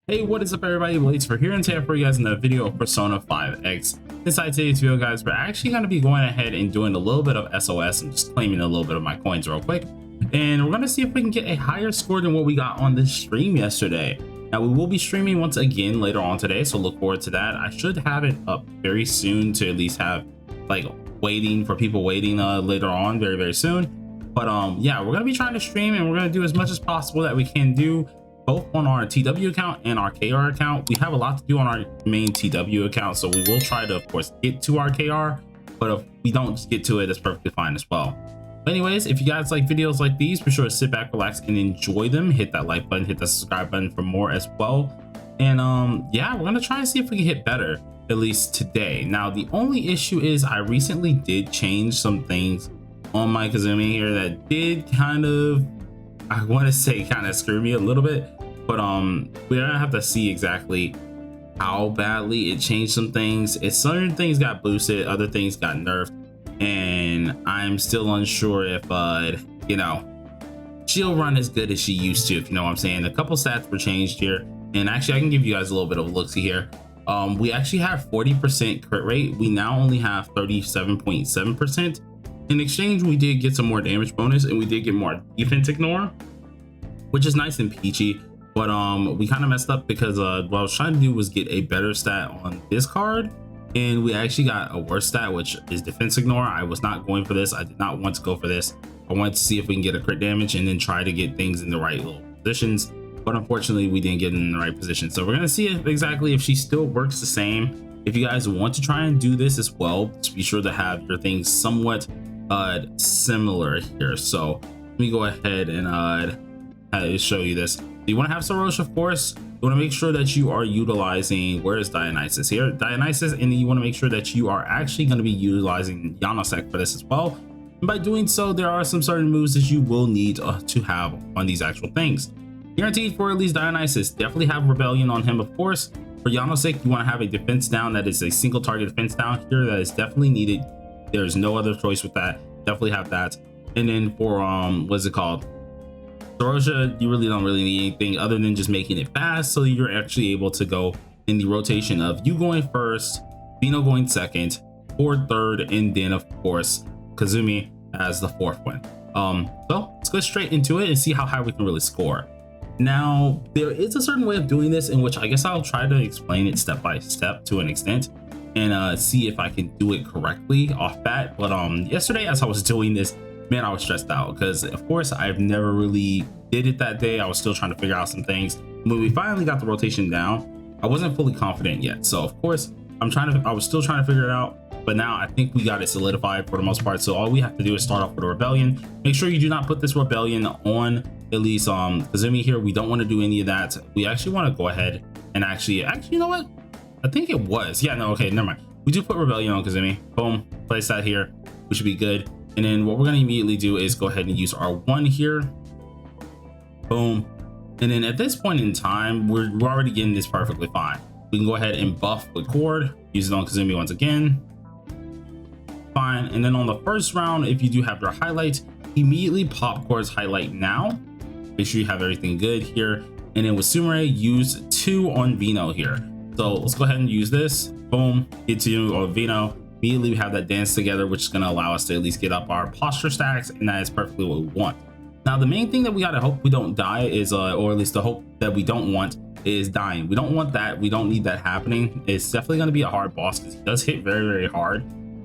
Hey, what is up everybody, Blades for here, and today for you guys another video of Persona 5X. Inside today's video guys, we're actually going to be going ahead and doing a little bit of SOS and just claiming a little bit of my coins real quick. And we're going to see if we can get a higher score than what we got on this stream yesterday. Now we will be streaming once again later on today, so look forward to that. I should have it up very soon to at least have like people waiting later on very soon. But yeah, we're going to be trying to stream and we're going to do as much as possible that we can do, both on our TW account and our KR account. We have a lot to do on our main TW account, so we will try to of course get to our KR, but if we don't just get to it, that's perfectly fine as well. But anyways, if you guys like videos like these, be sure to sit back, relax, and enjoy them. Hit that like button, hit the subscribe button for more as well. And yeah, we're gonna try and see if we can hit better, at least today. Now the only issue is I recently did change some things on my Kasumi here that did kind of, I want to say, kind of screw me a little bit. But we're gonna have to see exactly how badly it changed some things. It's certain things got boosted, other things got nerfed, and I'm still unsure if you know, she'll run as good as she used to, if you know what I'm saying. A couple stats were changed here, and actually I can give you guys a little bit of a look-see here. We actually have 40% crit rate. We now only have 37.7%. In exchange, we did get some more damage bonus, and we did get more defense ignore, which is nice and peachy. But we kind of messed up because what I was trying to do was get a better stat on this card, and we actually got a worse stat, which is defense ignore. I was not going for this. I did not want to go for this. I wanted to see if we can get a crit damage and then try to get things in the right little positions, but unfortunately we didn't get in the right position. So we're gonna see if she still works the same. If you guys want to try and do this as well, just be sure to have your things somewhat similar here. So let me go ahead and show you this. You want to have Sorosha, of course. You want to make sure that you are utilizing, where is Dionysus here? Dionysus, and then you want to make sure that you are actually going to be utilizing Yanosek for this as well. And by doing so, there are some certain moves that you will need to have on these actual things. Guaranteed for at least Dionysus, definitely have Rebellion on him, of course. For Yanosek, you want to have a defense down that is a single target defense down here that is definitely needed. There's no other choice with that. Definitely have that. And then for what's it called? Sorosha, you really don't need anything other than just making it fast, so you're actually able to go in the rotation of you going first, Vino going second, Ford third, and then of course Kasumi as the fourth one. So let's go straight into it and see how high we can really score. Now there is a certain way of doing this in which I guess I'll try to explain it step by step to an extent and see if I can do it correctly off bat. But yesterday as I was doing this, man, I was stressed out because of course I've never really did it that day. I was still trying to figure out some things. When we finally got the rotation down, I wasn't fully confident yet. So of course I was still trying to figure it out, but now I think we got it solidified for the most part. So all we have to do is start off with a Rebellion. Make sure you do not put this Rebellion on at least Kasumi here. We don't want to do any of that. We actually want to go ahead and actually you know what, I think it was, yeah, no, okay, never mind. We do put Rebellion on Kasumi. Boom, place that here. We should be good. And then what we're going to immediately do is go ahead and use our one here. Boom. And then at this point in time, we're already getting this perfectly fine. We can go ahead and buff with Cord, use it on Kasumi once again. Fine. And then on the first round, if you do have your highlight, immediately pop Cord's highlight now. Make sure you have everything good here. And then with Sumire, use 2 on Vino here. So let's go ahead and use this. Boom. Get 2 on Vino. Immediately we have that dance together, which is going to allow us to at least get up our posture stacks, and that is perfectly what we want. Now the main thing that we got to hope we don't die is or at least the hope that we don't want is dying. We don't want that. We don't need that happening. It's definitely going to be a hard boss because he does hit very hard.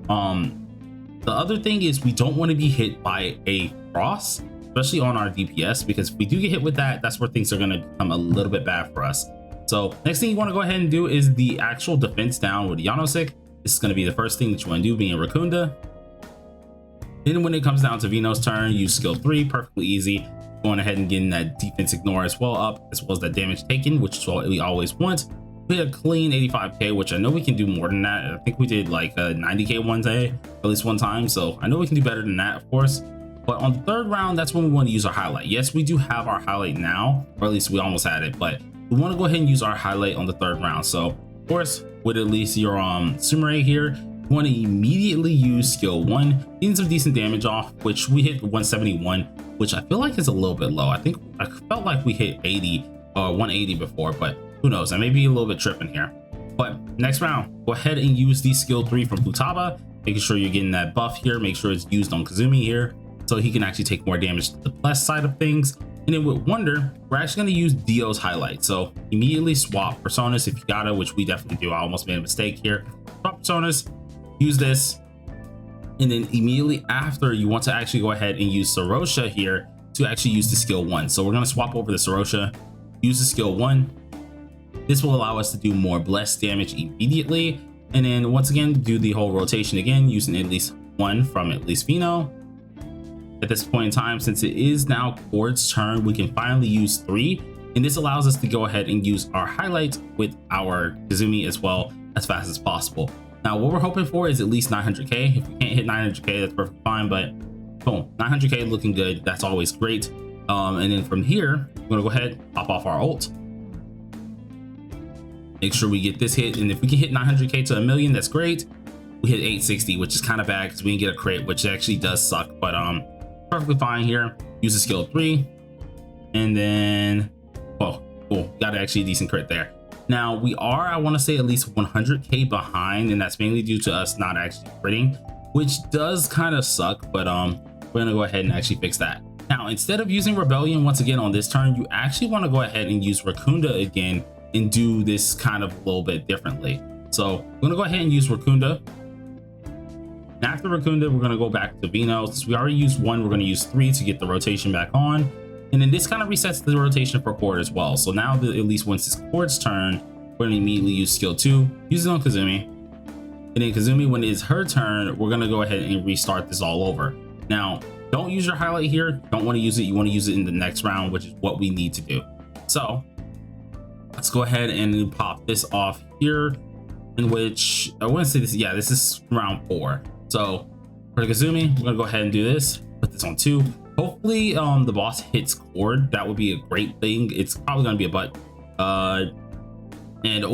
The other thing is we don't want to be hit by a cross, especially on our DPS, because if we do get hit with that, that's where things are going to become a little bit bad for us. So next thing you want to go ahead and do is the actual defense down with Yanosek. This is going to be the first thing that you want to do, being Rakunda. Then when it comes down to Vino's turn, use skill 3, perfectly easy. Going ahead and getting that defense ignore as well up, as well as that damage taken, which is what we always want. We had a clean 85k, which I know we can do more than that. I think we did like a 90k one day, at least one time. So I know we can do better than that, of course. But on the third round, that's when we want to use our highlight. Yes, we do have our highlight now, or at least we almost had it, but we want to go ahead and use our highlight on the third round. So of course, with at least your Sumire here, you want to immediately use skill 1, getting some decent damage off, which we hit 171, which I feel like is a little bit low. I felt like we hit 80 or 180 before, but Who knows? I may be a little bit tripping here. But next round, go ahead and use the skill 3 from Futaba, making sure you're getting that buff here. Make sure it's used on Kasumi here, so he can actually take more damage to the plus side of things. And then with Wonder, we're actually going to use Dio's highlight. So immediately swap personas if you gotta, which we definitely do. I almost made a mistake here. Swap personas, use this, and then immediately after, you want to actually go ahead and use Sorosha here to actually use the skill 1. So we're going to swap over the Sorosha, use the skill 1. This will allow us to do more blessed damage immediately. And then once again, do the whole rotation again, using at least 1 from at least Vino. At this point in time, since it is now Cord's turn, we can finally use 3. And this allows us to go ahead and use our highlight with our Kasumi as well as fast as possible. Now, what we're hoping for is at least 900k. If we can't hit 900k, that's perfectly fine, but boom, 900k looking good. That's always great. And then from here, we're gonna go ahead, pop off our ult. Make sure we get this hit, and if we can hit 900k to 1,000,000, that's great. We hit 860, which is kind of bad because we didn't get a crit, which actually does suck, but perfectly fine here. Use the skill 3, and then, oh, cool, got actually a decent crit there. Now we are, I want to say, at least 100k behind, and that's mainly due to us not actually critting, which does kind of suck, but we're gonna go ahead and actually fix that. Now, instead of using Rebellion once again on this turn, you actually want to go ahead and use Rakunda again and do this kind of a little bit differently. So we're gonna go ahead and use Rakunda. After Rakunda, we're gonna go back to Vino. Since we already used 1, we're gonna use 3 to get the rotation back on. And then this kind of resets the rotation for Cord as well. So now that at least once it's Cord's turn, we're gonna immediately use skill 2, use it on Kasumi. And then Kasumi, when it's her turn, we're gonna go ahead and restart this all over. Now, don't use your highlight here. Don't wanna use it. You wanna use it in the next round, which is what we need to do. So let's go ahead and pop this off here, in which I want to say this. Yeah, this is round 4. So for Kasumi, we're gonna go ahead and do this. Put this on 2. Hopefully, the boss hits Cord. That would be a great thing. It's probably gonna be a butt. And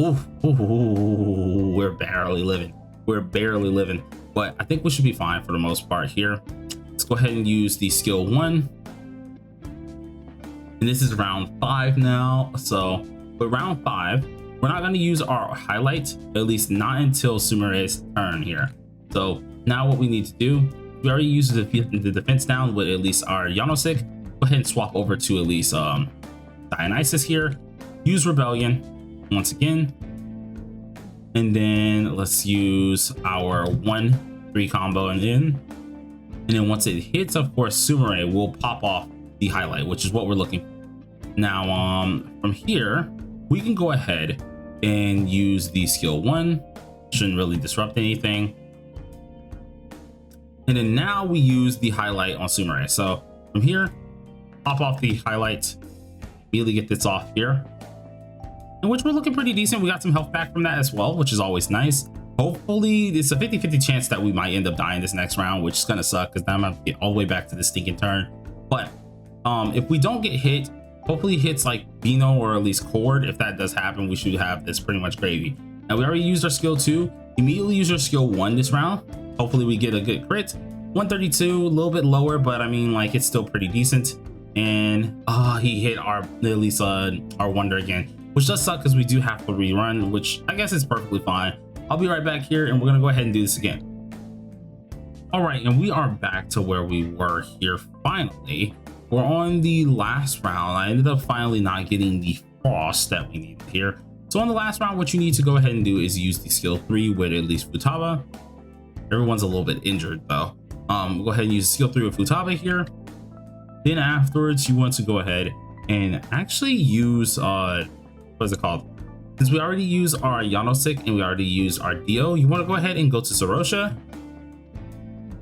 we're barely living. We're barely living, but I think we should be fine for the most part here. Let's go ahead and use the skill 1. And this is round 5 now. So with round 5, we're not going to use our highlight, at least not until Sumere's turn here. So now what we need to do, we already used the defense down with at least our Yanosik. Go ahead and swap over to at least Dionysus here. Use Rebellion once again. And then let's use our 1-3 combo and then once it hits, of course, Sumere will pop off the highlight, which is what we're looking for. Now, from here, we can go ahead and use the skill 1. Shouldn't really disrupt anything. And then now we use the highlight on Sumere. So from here, pop off the highlight, immediately get this off here. In which we're looking pretty decent. We got some health back from that as well, which is always nice. Hopefully, it's a 50-50 chance that we might end up dying this next round, which is gonna suck because now I'm gonna get all the way back to the stinking turn. But if we don't get hit, hopefully hits like Vino or at least Cord. If that does happen, we should have this pretty much gravy. Now we already used our skill 2. Immediately use our skill 1 this round. Hopefully we get a good crit. 132, a little bit lower, but I mean, like, it's still pretty decent. And he hit our at least our Wonder again, which does suck because we do have to rerun, which I guess is perfectly fine. I'll be right back here and we're gonna go ahead and do this again. All right, and we are back to where we were here finally. We're on the last round. I ended up finally not getting the frost that we needed here. So on the last round, what you need to go ahead and do is use the skill 3 with at least Futaba. Everyone's a little bit injured though. Go ahead and use skill 3 with Futaba here. Then afterwards, you want to go ahead and actually use what is it called? Since we already use our Yanosik and we already use our Dio, you want to go ahead and go to Sorosha.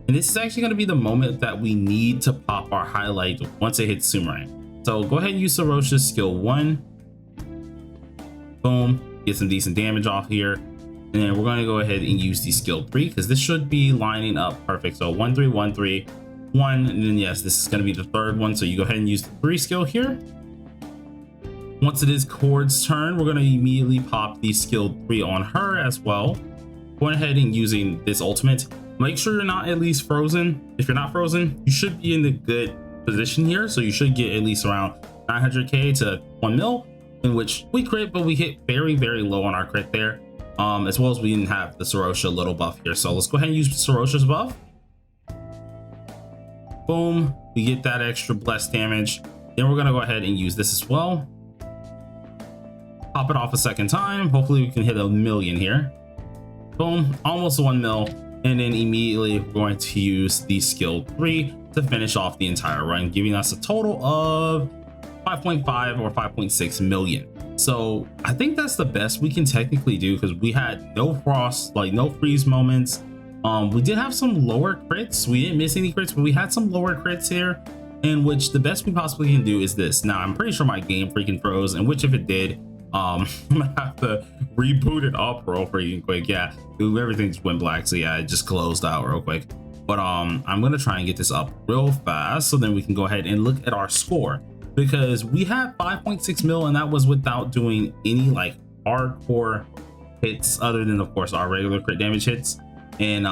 And this is actually going to be the moment that we need to pop our highlight once it hits Sumere. So go ahead and use Sorosha's skill 1. Boom, get some decent damage off here. And then we're going to go ahead and use the skill 3 because this should be lining up perfect. So 1 3 1 3 1, and then yes, this is going to be the third one. So you go ahead and use the 3 skill here. Once it is Cord's turn, we're going to immediately pop the skill 3 on her as well. Going ahead and using this ultimate. Make sure you're not at least frozen. If you're not frozen, you should be in a good position here. So you should get at least around 900k to 1 mil. in which we crit, but we hit very, very low on our crit there. As well as we didn't have the Sorosha little buff here. So let's go ahead and use Sorosha's buff. Boom, we get that extra blessed damage. Then we're gonna go ahead and use this as well. Pop it off a second time. Hopefully we can hit 1,000,000 here. Boom, almost 1 mil. And then immediately we're going to use the skill 3 to finish off the entire run, giving us a total of 5.5 or 5.6 million. So I think that's the best we can technically do, because we had no frost, like no freeze moments. We did have some lower crits. We didn't miss any crits, but we had some lower crits here, in which the best we possibly can do is this. Now I'm pretty sure my game freaking froze, and which if it did, I'm gonna have to reboot it up real freaking quick. Yeah, everything just went black, so yeah, it just closed out real quick. But I'm gonna try and get this up real fast so then we can go ahead and look at our score, because we had 5.6 mil, and that was without doing any like hardcore hits other than of course our regular crit damage hits. And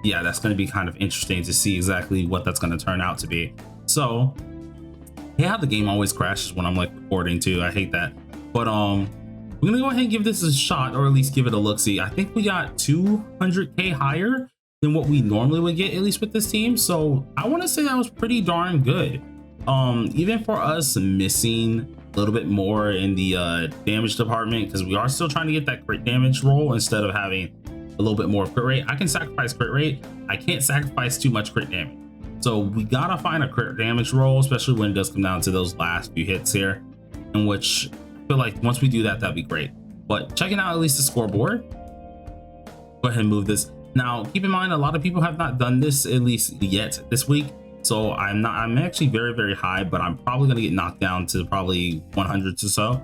yeah, that's going to be kind of interesting to see exactly what that's going to turn out to be. So yeah, the game always crashes when I'm like recording too. I hate that. But we're gonna go ahead and give this a shot, or at least give it a look-see. I think we got 200k higher than what we normally would get, at least with this team. So I want to say that was pretty darn good. Even for us missing a little bit more in the damage department, because we are still trying to get that crit damage roll instead of having a little bit more crit rate. I can sacrifice crit rate. I can't sacrifice too much crit damage. So we gotta find a crit damage roll, especially when it does come down to those last few hits here, in which I feel like once we do that, that'd be great. But checking out at least the scoreboard, go ahead and move this. Now, keep in mind, a lot of people have not done this at least yet this week. So I'm actually very, very high, but I'm probably gonna get knocked down to probably 100s or so.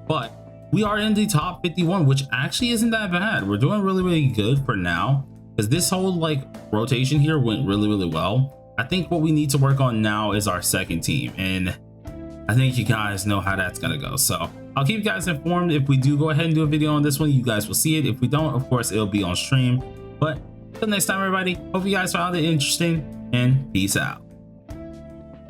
But we are in the top 51, which actually isn't that bad. We're doing really, really good for now, because this whole like rotation here went really, really well. I think what we need to work on now is our second team, and I think you guys know how that's gonna go. So I'll keep you guys informed. If we do go ahead and do a video on this one, you guys will see it. If we don't, of course, it'll be on stream. But until next time, everybody, hope you guys found it interesting, and peace out.